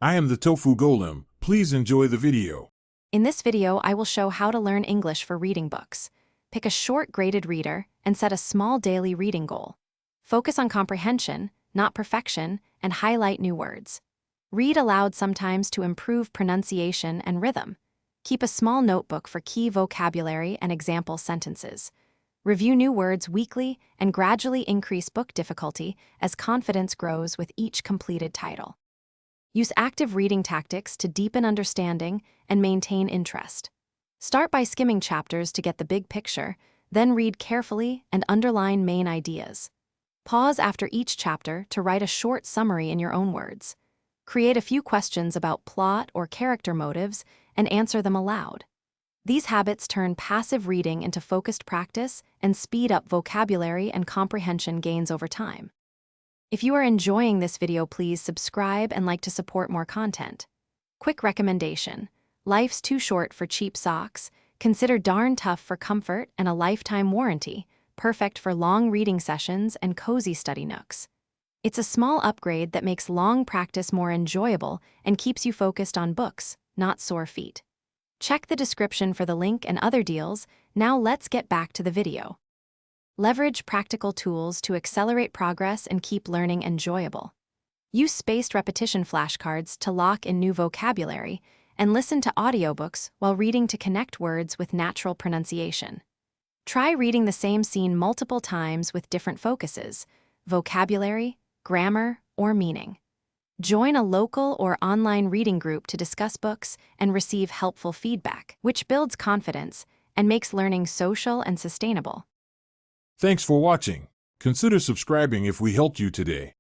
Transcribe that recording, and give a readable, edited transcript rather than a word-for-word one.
I am the Tofu Golem. Please enjoy the video. In this video, I will show how to learn English for reading books. Pick a short graded reader and set a small daily reading goal. Focus on comprehension, not perfection, and highlight new words. Read aloud sometimes to improve pronunciation and rhythm. Keep a small notebook for key vocabulary and example sentences. Review new words weekly and gradually increase book difficulty as confidence grows with each completed title. Use active reading tactics to deepen understanding and maintain interest. Start by skimming chapters to get the big picture, then read carefully and underline main ideas. Pause after each chapter to write a short summary in your own words. Create a few questions about plot or character motives and answer them aloud. These habits turn passive reading into focused practice and speed up vocabulary and comprehension gains over time. If you are enjoying this video, please subscribe and like to support more content. Quick recommendation: life's too short for cheap socks. Consider Darn Tough for comfort and a lifetime warranty, perfect for long reading sessions and cozy study nooks. It's a small upgrade that makes long practice more enjoyable and keeps you focused on books, not sore feet. Check the description for the link and other deals. Now let's get back to the video. Leverage practical tools to accelerate progress and keep learning enjoyable. Use spaced repetition flashcards to lock in new vocabulary, and listen to audiobooks while reading to connect words with natural pronunciation. Try reading the same scene multiple times with different focuses: vocabulary, grammar, or meaning. Join a local or online reading group to discuss books and receive helpful feedback, which builds confidence and makes learning social and sustainable. Thanks for watching. Consider subscribing if we helped you today.